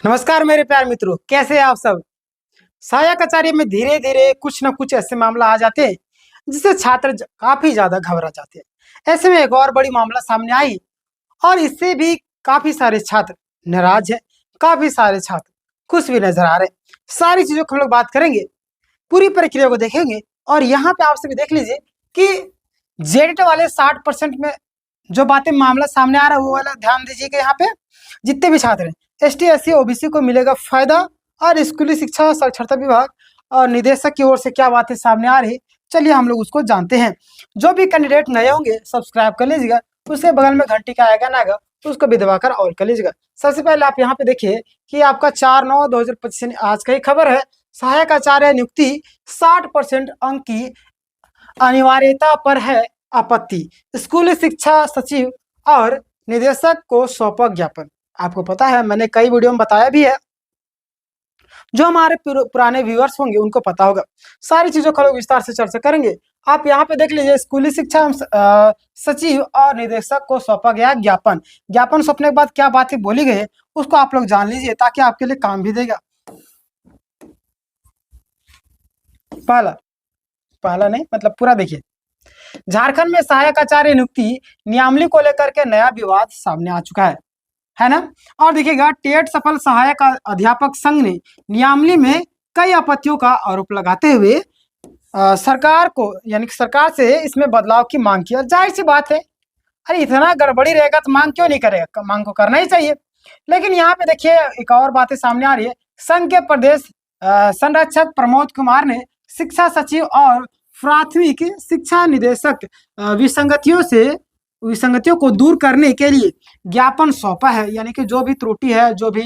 नमस्कार मेरे प्यारे मित्रों, कैसे हैं आप सब। सहायक आचार्य में धीरे धीरे कुछ न कुछ ऐसे मामला आ जाते हैं जिससे छात्र काफी ज्यादा घबरा जाते हैं। ऐसे में एक और बड़ी मामला सामने आई और इससे भी काफी सारे छात्र नाराज हैं, काफी सारे छात्र खुश भी नजर आ रहे हैं। सारी चीजों को हम लोग बात करेंगे, पूरी प्रक्रिया को देखेंगे और यहाँ पे आप सभी देख लीजिए कि जेडेट वाले 60% में जो बातें मामला सामने आ रहा है वो वाला ध्यान दीजिएगा। यहाँ पे जितने भी छात्र हैं एसटी एससी ओबीसी को मिलेगा फायदा, और स्कूली शिक्षा साक्षरता विभाग और निदेशक की ओर से क्या बातें सामने आ रही, चलिए हम लोग उसको जानते हैं। जो भी कैंडिडेट नए होंगे सब्सक्राइब कर लीजिएगा, उसके बगल में घंटी का आएगा ना आएगा तो उसको भी दबाकर ऑल कर लीजिएगा। सबसे पहले आप यहाँ पे देखिए कि आपका 4/9/2025 आज का ही खबर है। सहायक आचार्य नियुक्ति 60% अंक की अनिवार्यता पर है आपत्ति, स्कूल शिक्षा सचिव और निदेशक को सौंपा ज्ञापन। आपको पता है, मैंने कई वीडियो में बताया भी है, जो हमारे पुराने व्यूअर्स होंगे उनको पता होगा। सारी चीजों का लोग विस्तार से चर्चा करेंगे। आप यहाँ पे देख लीजिए, स्कूली शिक्षा सचिव और निदेशक को सौंपा गया ज्ञापन। ज्ञापन सौंपने के बाद क्या बातें बोली गई उसको आप लोग जान लीजिए ताकि आपके लिए काम भी देगा। पहला नहीं मतलब पूरा देखिए। झारखंड में सहायक आचार्य नियुक्ति नियमावली को लेकर के नया विवाद सामने आ चुका है ना। और देखिएगा, टेट सफल सहायक अध्यापक संघ ने नियमावली में कई आपत्तियों का आरोप लगाते हुए सरकार को यानी कि सरकार से इसमें बदलाव की मांग की। और जाहिर सी बात है, अरे इतना गड़बड़ी रहेगा तो मांग क्यों नहीं करेगा, मांग को करना ही चाहिए। लेकिन यहाँ पे देखिए एक और बातें सामने आ रही है। संघ के प्रदेश संरक्षक प्रमोद कुमार ने शिक्षा सचिव और प्राथमिक शिक्षा निदेशक विसंगतियों को दूर करने के लिए ज्ञापन सौंपा है। यानी कि जो भी त्रुटि है, जो भी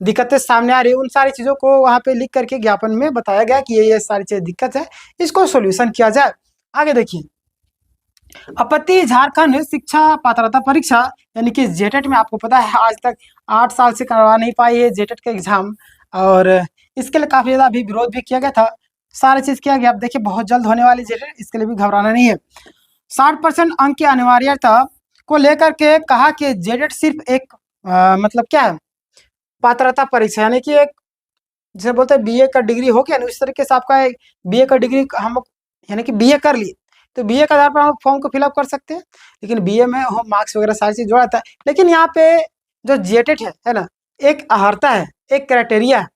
दिक्कतें सामने आ रही है, उन सारी चीजों को वहां पे लिख करके ज्ञापन में बताया गया कि ये सारी चीजें दिक्कत है, इसको सोल्यूशन किया जाए। आगे देखिए, आपत्ति झारखंड शिक्षा पात्रता परीक्षा यानी कि जेटेट में आपको पता है आज तक 8 साल से करवा नहीं पाई है जेटेट का एग्जाम, और इसके लिए काफी ज्यादा अभी विरोध भी किया गया था। सारी चीज किया गया। आप देखिए बहुत जल्द होने वाली जेटेट, इसके लिए भी घबराना नहीं है। 60% अंक की अनिवार्यता को लेकर के कहा कि जेडेट सिर्फ एक मतलब क्या है, पात्रता परीक्षा, यानी कि एक जैसे बोलते हैं बीए का डिग्री हो गया ना, उस तरीके से आपका एक बीए का डिग्री हम यानी कि बीए कर लिए तो बीए के आधार पर हम फॉर्म को फिलअप कर सकते हैं। लेकिन बीए में हम मार्क्स वगैरह सारी चीज जोड़ा था। लेकिन यहाँ पे जो जेटेट है ना, एक अहर्ता है, एक क्राइटेरिया है।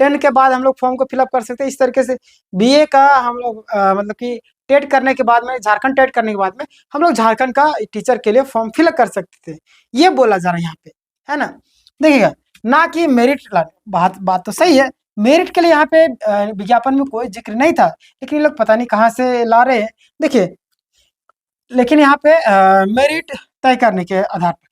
10 के बाद हम लोग फॉर्म को फिलअप कर सकते हैं। इस तरीके से बीए का हम लोग मतलब कि टेट करने के बाद में, झारखंड टेट करने के बाद में हम लोग झारखंड का टीचर के लिए फॉर्म फिलअप कर सकते थे। ये बोला जा रहा है यहाँ पे, है ना। देखिएगा, ना कि मेरिट, बात तो सही है, मेरिट के लिए यहाँ पे विज्ञापन में कोई जिक्र नहीं था, लेकिन ये लोग पता नहीं कहाँ से ला रहे हैं। देखिए, लेकिन यहाँ पे मेरिट तय करने के आधार पर,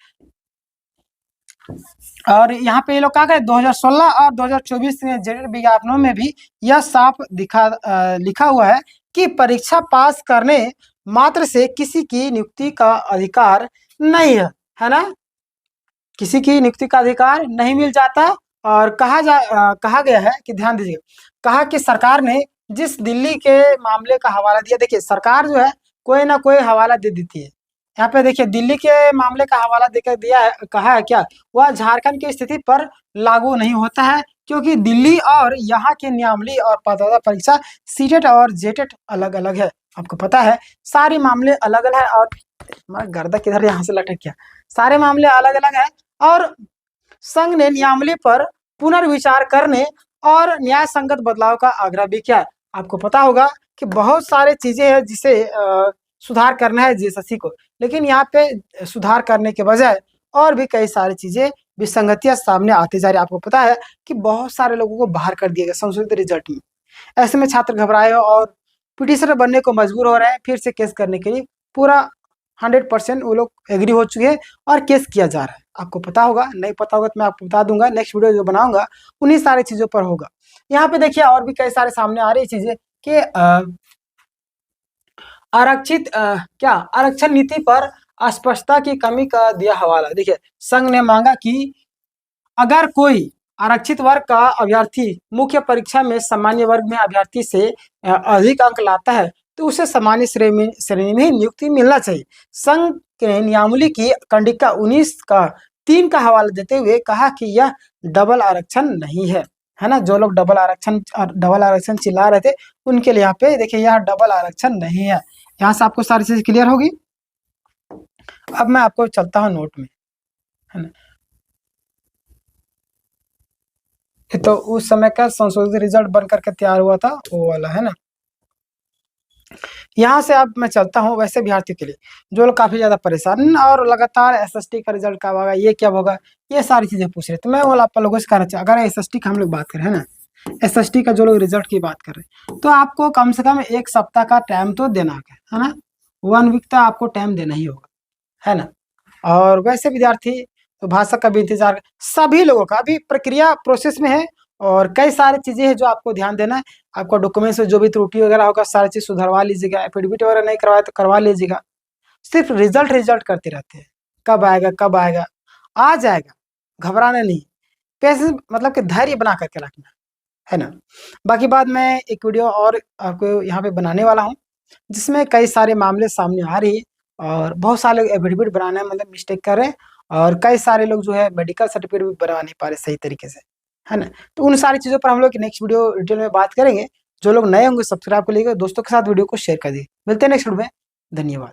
और यहाँ पे ये लोग क्या करें, 2016 और 2024 में जेडेट विज्ञापनों में भी यह साफ लिखा हुआ है कि परीक्षा पास करने मात्र से किसी की नियुक्ति का अधिकार नहीं है ना। किसी की नियुक्ति का अधिकार नहीं मिल जाता। और कहा गया है कि ध्यान दीजिए, कहा कि सरकार ने जिस दिल्ली के मामले का हवाला दिया, देखिए सरकार जो है कोई ना कोई हवाला दे देती है। यहाँ पे देखिए दिल्ली के मामले का हवाला देकर दिया है, कहा है क्या, वह झारखंड की स्थिति पर लागू नहीं होता है, क्योंकि दिल्ली और यहाँ के नियमावली और पात्रता परीक्षा सीटेट और जेटेट अलग अलग है। आपको पता है सारे मामले अलग अलग है। और हमारा गर्दा किधर यहाँ से लटक गया, सारे मामले अलग अलग है। और संघ ने नियमावली पर पुनर्विचार करने और न्याय संगत बदलाव का आग्रह भी किया। आपको पता होगा कि बहुत सारे चीजें हैं जिसे सुधार करना है जेएसएससी को, लेकिन यहाँ पे सुधार करने के बजाय और भी कई सारी चीजें विसंगतियां सामने आती जा रही है। आपको पता है कि बहुत सारे लोगों को बाहर कर दिया गया संशोधित रिजल्ट में। ऐसे में छात्र घबराए और पिटिशनर बनने को मजबूर हो रहे हैं, फिर से केस करने के लिए पूरा 100% वो लोग एग्री हो चुके हैं और केस किया जा रहा है। आपको पता होगा, नहीं पता होगा तो मैं आपको बता दूंगा, नेक्स्ट वीडियो जो बनाऊंगा उन्हीं सारी चीजों पर होगा। यहाँ पे देखिए और भी कई सारे सामने आ रही चीजें कि आरक्षण नीति पर अस्पष्टता की कमी का दिया हवाला। देखिए, संघ ने मांगा कि अगर कोई आरक्षित वर्ग का अभ्यर्थी मुख्य परीक्षा में सामान्य वर्ग में अभ्यर्थी से अधिक अंक लाता है तो उसे सामान्य श्रेणी में नियुक्ति मिलना चाहिए। संघ के नियमावली की कंडिका 19 का 3 का हवाला देते हुए कहा कि यह डबल आरक्षण नहीं है ना। जो लोग डबल आरक्षण चिल्ला रहे थे उनके लिए यहाँ पे देखिए यह डबल आरक्षण नहीं है। यहाँ से आपको सारी चीज क्लियर होगी। अब मैं आपको चलता हूँ नोट में, है ना। ये तो उस समय का संशोधित रिजल्ट बन करके तैयार हुआ था वो वाला, है ना। यहाँ से अब मैं चलता हूँ वैसे अभ्यर्थियों के लिए जो लोग काफी ज्यादा परेशान और लगातार एसएसटी का रिजल्ट कब होगा, ये क्या होगा, ये सारी चीजें पूछ रहे। तो मैं वो आप लोगों से कहना चाहिए, अगर एसएसटी का हम लोग बात करें, है ना, एसएसटी का जो लोग रिजल्ट की बात कर रहे हैं, तो आपको कम से कम 1 सप्ताह का टाइम तो देना है ना। 1 वीक तो आपको टाइम देना ही होगा, है ना। और वैसे विद्यार्थी तो भाषा का भी इंतजार, सभी लोगों का अभी प्रक्रिया प्रोसेस में है और कई सारी चीजें हैं जो आपको ध्यान देना है। आपको डॉक्यूमेंट्स में जो भी त्रुटि वगैरह होगा सारी चीज सुधरवा लीजिएगा, एफिडेविट वगैरह नहीं करवाए तो करवा लीजिएगा। सिर्फ रिजल्ट करते रहते हैं, कब आएगा कब आएगा, आ जाएगा, घबराना नहीं, पैसे मतलब कि धैर्य बना करके रखना, है ना। बाकी बात मैं एक वीडियो और आपको यहाँ पे बनाने वाला हूँ जिसमें कई सारे मामले सामने आ रही है और बहुत सारे लोग एफिडेविट बनाने में मतलब मिस्टेक कर रहे हैं और कई सारे लोग जो है मेडिकल सर्टिफिकेट भी बना नहीं पा रहे सही तरीके से, है ना। तो उन सारी चीजों पर हम लोग नेक्स्ट वीडियो डिटेल में बात करेंगे। जो लोग नए होंगे सब्सक्राइब कर लीजिएगा, दोस्तों के साथ वीडियो को शेयर कर दीजिए। मिलते हैं नेक्स्ट वीडियो में, धन्यवाद।